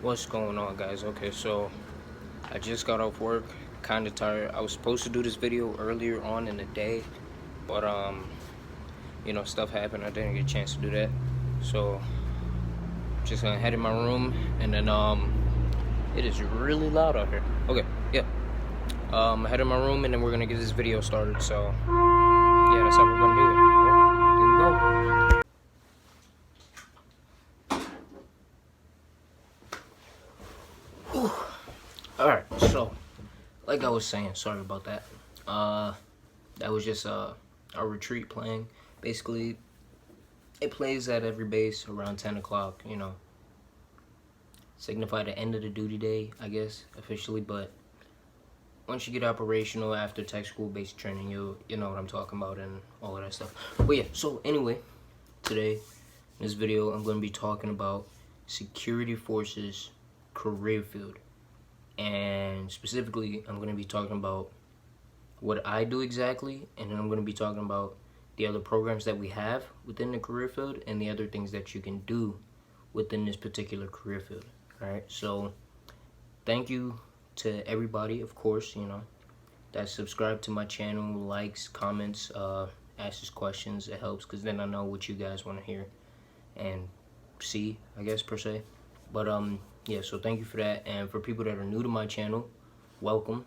What's going on, guys? Okay, so I just got off work, kind of tired. I was supposed to do this video earlier on in the day, but stuff happened. I didn't get a chance to do that. So just gonna head in my room, and then it is really loud out here. Okay, yeah. Head in my room, and then we're gonna get this video started. So yeah, that's how we're gonna do it. Well, here we go. Alright, so like I was saying, sorry about that. That was just a retreat playing. Basically, it plays at every base around 10 o'clock, signify the end of the duty day, I guess, officially. But once you get operational after tech school basic training, you know what I'm talking about and all of that stuff. But yeah, so anyway, today in this video, I'm going to be talking about security forces career field. And specifically, I'm going to be talking about what I do exactly, and then I'm going to be talking about the other programs that we have within the career field and the other things that you can do within this particular career field. All right, so thank you to everybody, of course, that subscribe to my channel, likes, comments, asks questions. It helps because then I know what you guys want to hear and see, I guess, per se. But yeah, so thank you for that. And for people that are new to my channel, welcome.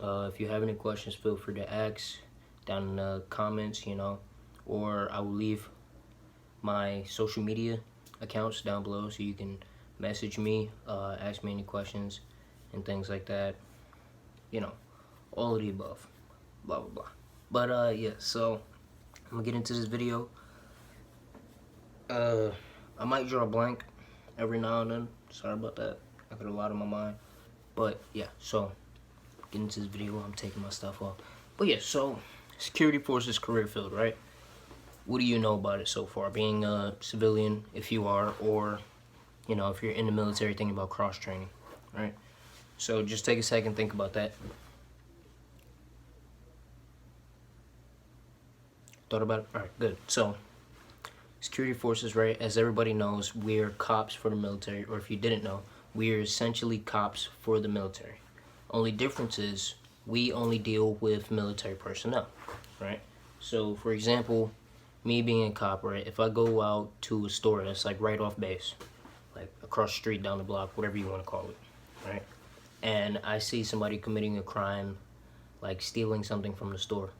If you have any questions, feel free to ask down in the comments, or I will leave my social media accounts down below so you can message me, ask me any questions and things like that. All of the above, blah blah blah. But yeah, so I'm gonna get into this video. I might draw a blank every now and then. Sorry about that. I got a lot on my mind. But yeah, so get into this video. I'm taking my stuff off. But yeah, so security forces career field, right? What do you know about it so far? Being a civilian, if you are, or if you're in the military, thinking about cross training, right? So just take a second, think about that. Thought about it? All right, good. So security forces, right? As everybody knows, we're cops for the military, or if you didn't know, we're essentially cops for the military. Only difference is we only deal with military personnel, right? So, for example, me being a cop, right? If I go out to a store that's like right off base, like across the street, down the block, whatever you want to call it, right? And I see somebody committing a crime, like stealing something from the store.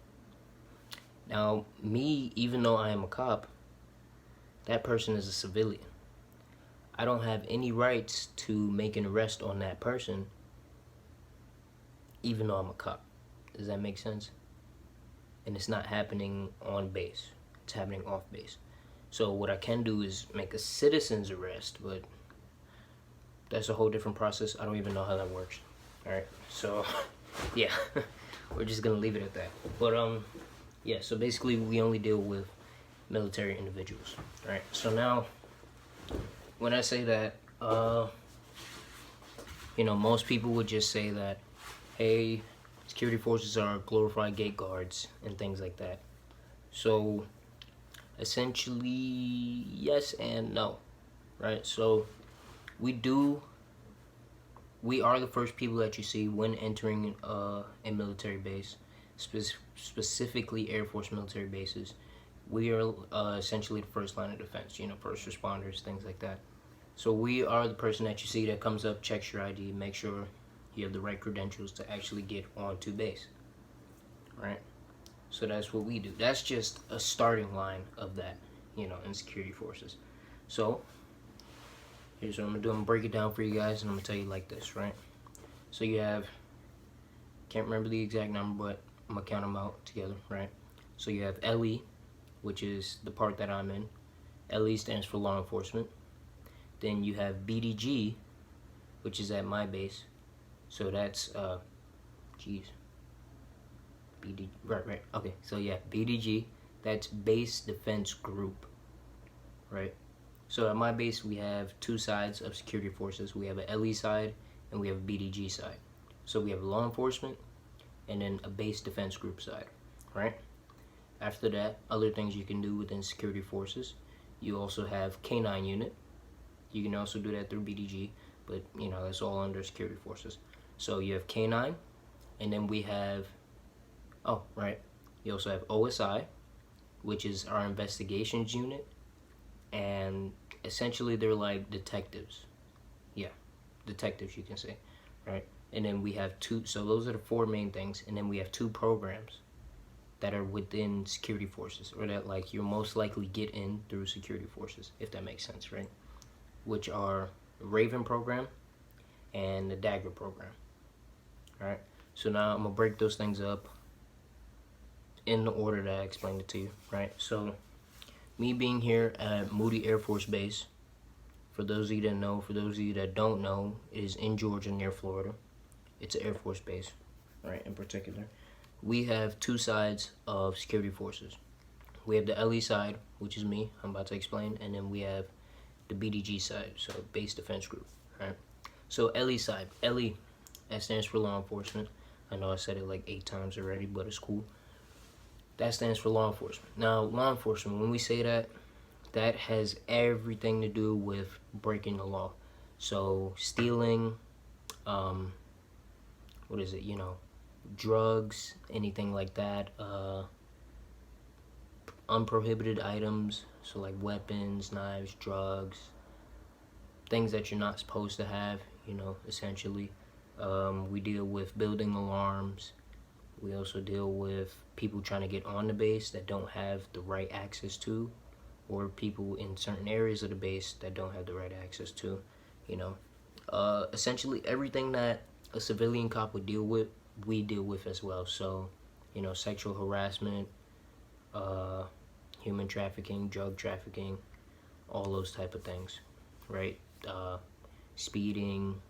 Now, me, even though I am a cop, that person is a civilian. I don't have any rights to make an arrest on that person, even though I'm a cop. Does that make sense? And it's not happening on base. It's happening off base. So what I can do is make a citizen's arrest, but that's a whole different process. I don't even know how that works. All right. So yeah, we're just gonna leave it at that. But yeah. So basically, we only deal with military individuals. All right. So now, when I say that, most people would just say that, hey, security forces are glorified gate guards and things like that. So essentially, yes and no, right? So we are the first people that you see when entering a military base, specifically Air Force military bases. We are essentially the first line of defense, first responders, things like that. So we are the person that you see that comes up, checks your ID, make sure you have the right credentials to actually get onto base, right? So that's what we do. That's just a starting line of that, in security forces. So here's what I'm gonna do. I'm gonna break it down for you guys, and I'm gonna tell you like this, right? So you have, can't remember the exact number, but I'm gonna count them out together, right? So you have LE, which is the part that I'm in. LE stands for law enforcement. Then you have BDG, which is at my base. So that's, right, okay. So yeah, BDG, that's Base Defense Group, right? So at my base, we have two sides of security forces. We have a LE side, and we have a BDG side. So we have law enforcement, and then a Base Defense Group side, right? After that, other things you can do within security forces. You also have K9 unit. You can also do that through BDG. but you know, that's all under security forces. So you have K9, and then we have, oh, right, you also have OSI, which is our investigations unit, and essentially they're like detectives. Yeah, detectives, you can say, right? And then we have two, so those are the four main things, and then we have two programs that are within security forces, or that like you're most likely get in through security forces, if that makes sense, right? Which are the Raven program and the Dagger program. All right, so now I'm gonna break those things up in the order that I explained it to you, right? So me being here at Moody Air Force Base, for those of you that know, for those of you that don't know, it is in Georgia near Florida. It's an Air Force base, right, in particular. We have two sides of security forces. We have the LE side, which is me, I'm about to explain, and then we have the BDG side, so Base Defense Group, right? So LE side, LE, that stands for law enforcement. I know I said it like 8 times already, but it's cool. That stands for law enforcement. Now, law enforcement, when we say that, that has everything to do with breaking the law. So stealing, what is it, you know, drugs, anything like that, unprohibited items, so like weapons, knives, drugs, things that you're not supposed to have, you know, essentially. We deal with building alarms. We also deal with people trying to get on the base that don't have the right access to, or people in certain areas of the base that don't have the right access to, you know. Essentially everything that a civilian cop would deal with, we deal with as well. So, you know, sexual harassment, human trafficking, drug trafficking, all those type of things, right? Speeding,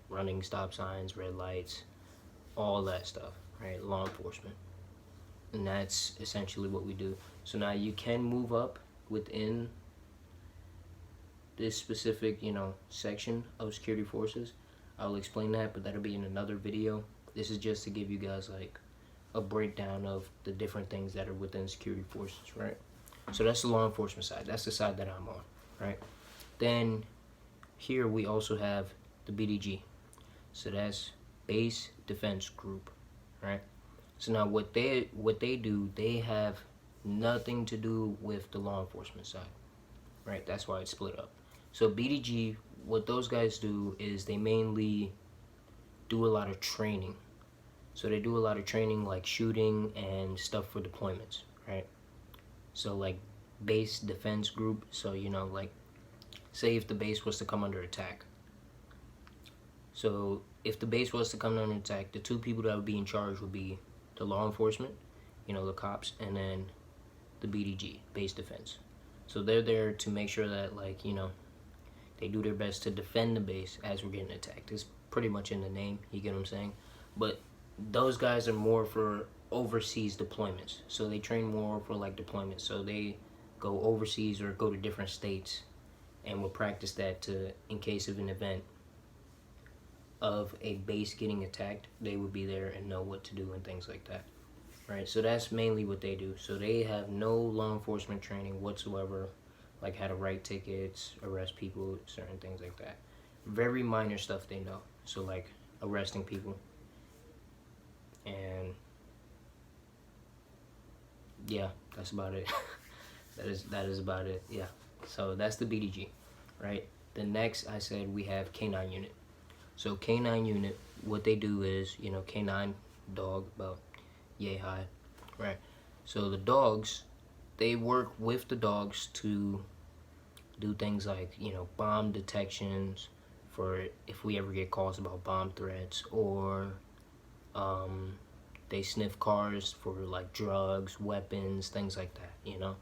running stop signs, red lights, all that stuff, right? Law enforcement. And that's essentially what we do. So now you can move up within this specific, you know, section of security forces. I'll explain that, but that'll be in another video. This is just to give you guys like a breakdown of the different things that are within security forces, right? So that's the law enforcement side. That's the side that I'm on, right? Then here we also have the BDG. So that's Base Defense Group, right? So now what they do, they have nothing to do with the law enforcement side, right? That's why it's split up. So BDG, what those guys do is they mainly do a lot of training. So they do a lot of training like shooting and stuff for deployments, right? So like Base Defense Group, so you know, like say if the base was to come under attack. So if the base was to come under attack, the two people that would be in charge would be the law enforcement, you know, the cops, and then the BDG, Base Defense. So they're there to make sure that, like, you know, they do their best to defend the base as we're getting attacked. It's pretty much in the name, you get what I'm saying? But those guys are more for overseas deployments. So they train more for like deployments. So they go overseas or go to different states and will practice that to, in case of an event of a base getting attacked, they would be there and know what to do and things like that, right? So that's mainly what they do. So they have no law enforcement training whatsoever, like how to write tickets, arrest people, certain things like that. Very minor stuff they know. So like arresting people, and yeah, that's about it. that is about it. Yeah. So that's the BDG, right? The next I said we have K9 unit. So K9 unit, what they do is, you know, K9 dog about yay high, right? So the dogs, they work with the dogs to do things like, you know, bomb detections for if we ever get calls about bomb threats, or they sniff cars for like drugs, weapons, things like that, you know.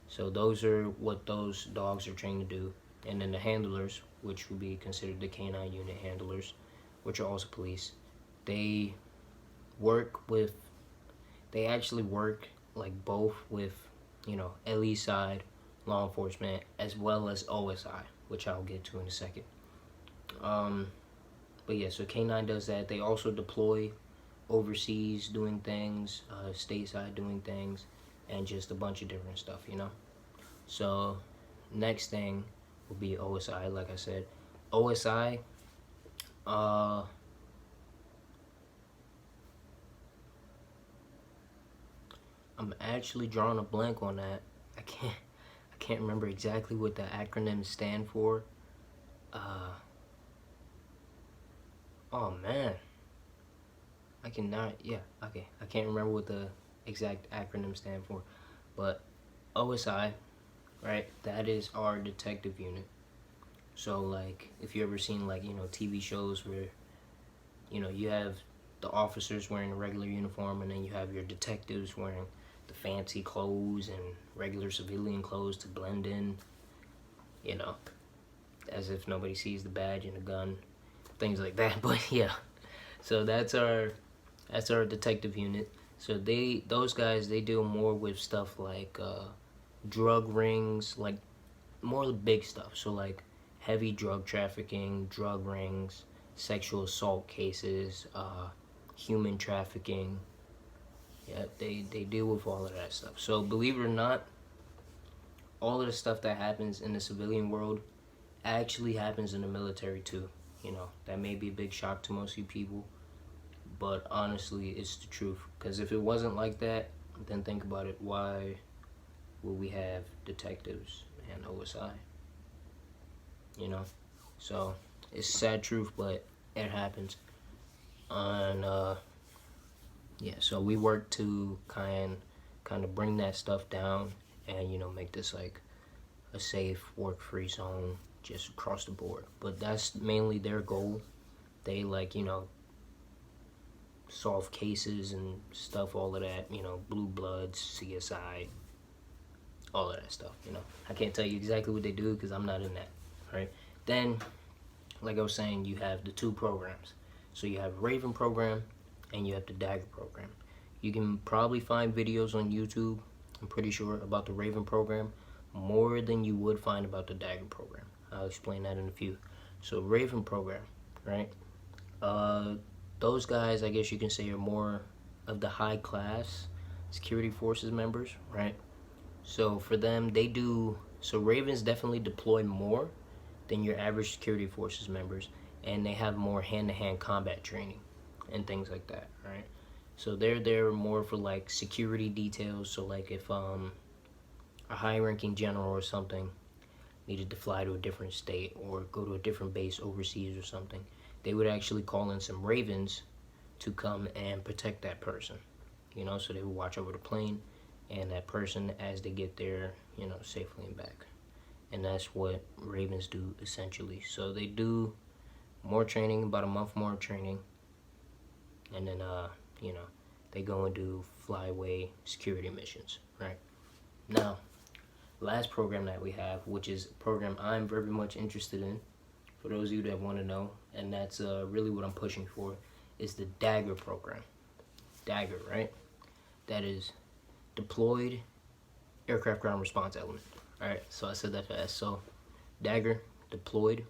So those are what those dogs are trained to do. And then the handlers, which would be considered the K9 unit handlers, which are also police, they work with, they actually work like both with, you know, LE side, law enforcement, as well as OSI, which I'll get to in a second. But yeah, so K9 does that. They also deploy overseas doing things, stateside doing things, and just a bunch of different stuff, you know. So next thing will be OSI. Like I said, OSI, Uh, I'm actually drawing a blank on that. I can't remember exactly what the acronyms stand for. Uh, oh man, I cannot. Yeah, okay. I can't remember what the exact acronyms stand for, but OSI, right? That is our detective unit. So like, if you ever seen like TV shows where you have the officers wearing a regular uniform, and then you have your detectives wearing the fancy clothes and regular civilian clothes to blend in, you know, as if nobody sees the badge and the gun, things like that. But yeah, so that's our detective unit. So those guys, they deal more with stuff like drug rings, like more of the big stuff. So like heavy drug trafficking, drug rings, sexual assault cases, human trafficking. Yeah, they deal with all of that stuff. So believe it or not, all of the stuff that happens in the civilian world actually happens in the military too. That may be a big shock to most of you people, but honestly, it's the truth. Because if it wasn't like that, then think about it. Why would we have detectives and OSI? So it's sad truth, but it happens. And yeah, so we work to kind of bring that stuff down, and make this like a safe, work-free zone just across the board. But that's mainly their goal. They like solve cases and stuff, all of that. Blue Bloods, CSI, all of that stuff. I can't tell you exactly what they do because I'm not in that. Right? Then, like I was saying, you have the two programs. So you have Raven program and you have the Dagger program. You can probably find videos on YouTube, I'm pretty sure, about the Raven program more than you would find about the Dagger program. I'll explain that in a few. So Raven program, right? Those guys, I guess you can say, are more of the high class security forces members, right? So for them, so Ravens definitely deploy more than your average security forces members, and they have more hand-to-hand combat training and things like that, right? So they're there more for like security details. So like if a high-ranking general or something needed to fly to a different state or go to a different base overseas or something, they would actually call in some Ravens to come and protect that person. So they would watch over the plane and that person as they get there, safely and back. And that's what Ravens do essentially. So they do more training, about a month more training, and then they go and do flyaway security missions, right? Now, last program that we have, which is a program I'm very much interested in, for those of you that want to know, and that's really what I'm pushing for, is the Dagger program. Dagger, right? That is Deployed Aircraft Ground Response Element. Alright, so I said that fast. So, Dagger, Deployed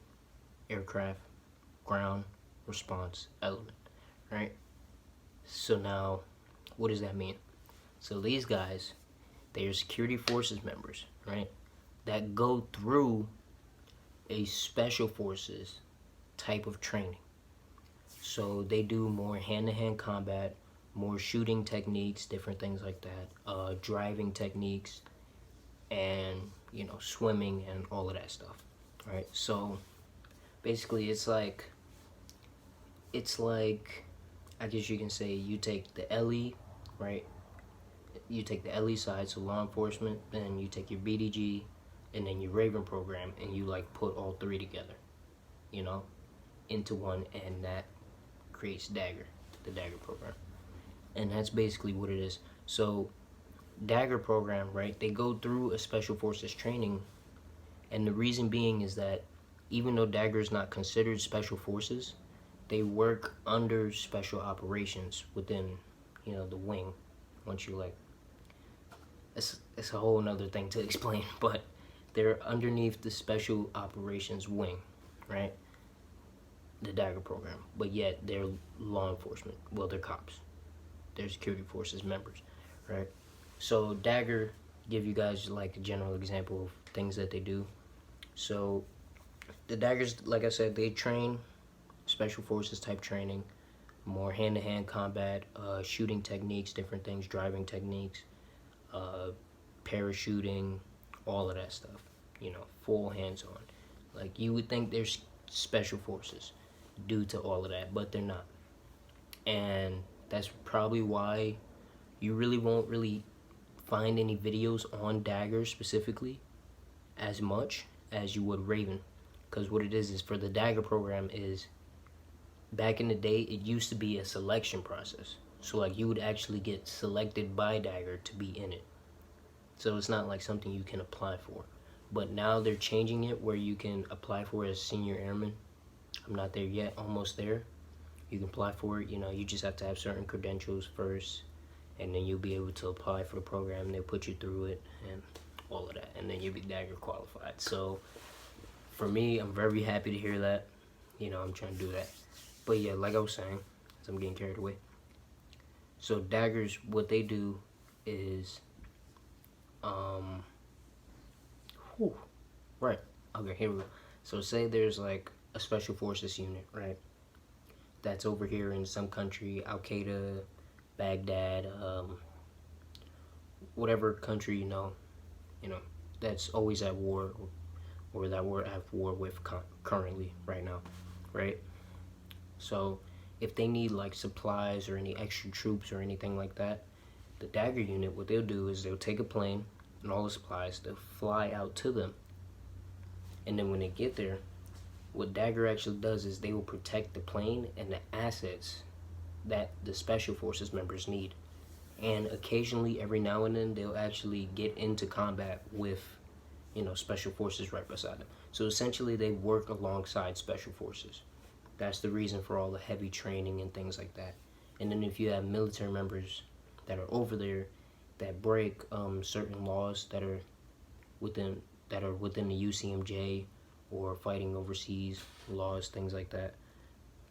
Aircraft Ground Response Element. Right? So now, what does that mean? So these guys, they are security forces members, right? That go through a special forces type of training. So they do more hand-to-hand combat, more shooting techniques, different things like that, driving techniques, and swimming and all of that stuff, right? So basically, it's like I guess you can say you take the LE, right? You take the LE side, so law enforcement, then you take your BDG, and then your Raven program, and you like put all three together, into one, and that creates Dagger, the Dagger program. And that's basically what it is. So Dagger program, right, they go through a special forces training, and the reason being is that even though Dagger is not considered special forces, they work under special operations within the wing. Once you like, it's a whole nother thing to explain, but they're underneath the special operations wing, right? The Dagger program, but yet they're law enforcement. Well, they're cops. They're security forces members, right? So Dagger, give you guys like a general example of things that they do. So the Daggers, like I said, they train special forces type training, more hand-to-hand combat, shooting techniques, different things, driving techniques, parachuting, all of that stuff. You know, full hands-on. Like, you would think there's special forces due to all of that, but they're not. And that's probably why you really won't really find any videos on Dagger specifically as much as you would Raven. Because what it is for the Dagger program is, back in the day, it used to be a selection process. So like, you would actually get selected by Dagger to be in it. So it's not like something you can apply for. But now they're changing it where you can apply for it as senior airman. I'm not there yet, almost there. You can apply for it, you know, you just have to have certain credentials first, and then you'll be able to apply for the program, and they'll put you through it, and all of that, and then you'll be Dagger qualified. So, for me, I'm very happy to hear that. You know, I'm trying to do that. But yeah, like I was saying, as I'm getting carried away. So, Daggers, what they do is, right, okay, here we go. So, say there's like a special forces unit, right? That's over here in some country, Al-Qaeda, Baghdad, whatever country, you know, that's always at war, or that we're at war with currently, right now, right? So, if they need like supplies or any extra troops or anything like that, the Dagger unit, what they'll do is they'll take a plane and all the supplies, they'll fly out to them, and then when they get there, what Dagger actually does is they will protect the plane and the assets that the special forces members need. And occasionally, every now and then, they'll actually get into combat with, you know, special forces right beside them. So essentially, they work alongside special forces. That's the reason for all the heavy training and things like that. And then if you have military members that are over there that break certain laws that are within the UCMJ, or fighting overseas laws, things like that.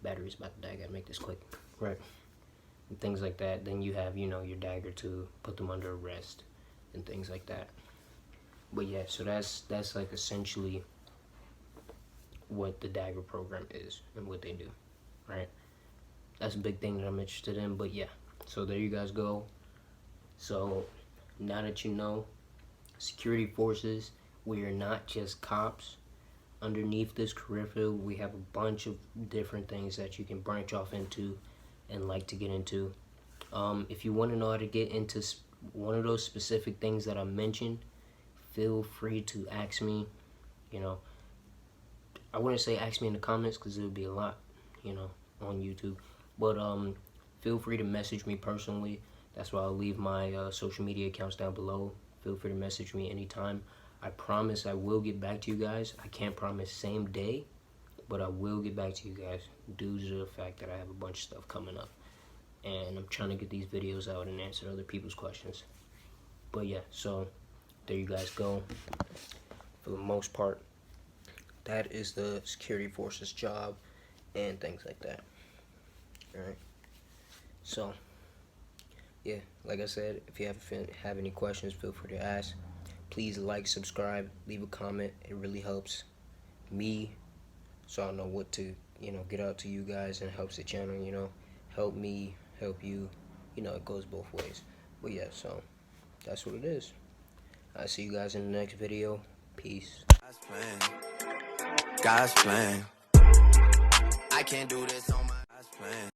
Battery's about to die, I gotta make this quick. Right. And things like that. Then you have, you know, your Dagger to put them under arrest and things like that. But yeah, so that's like essentially what the Dagger program is and what they do, right? That's a big thing that I'm interested in, but yeah. So there you guys go. So now that you know, security forces, we are not just cops. Underneath this career field, we have a bunch of different things that you can branch off into and like to get into. If you want to know how to get into one of those specific things that I mentioned, feel free to ask me. You know, I wouldn't say ask me in the comments because it would be a lot, you know, on YouTube. But feel free to message me personally. That's why I'll leave my social media accounts down below. Feel free to message me anytime. I promise I will get back to you guys. I can't promise same day, but I will get back to you guys due to the fact that I have a bunch of stuff coming up. And I'm trying to get these videos out and answer other people's questions. But yeah, so there you guys go. For the most part, that is the security forces job and things like that. Alright. So, yeah, like I said, if you have any questions, feel free to ask. Please like, subscribe, leave a comment. It really helps me, so I know what to, you know, get out to you guys, and helps the channel, you know, help me, help you, you know, it goes both ways. But yeah, so that's what it is. I'll see you guys in the next video. Peace. God's plan. I can't do this on my God's plan.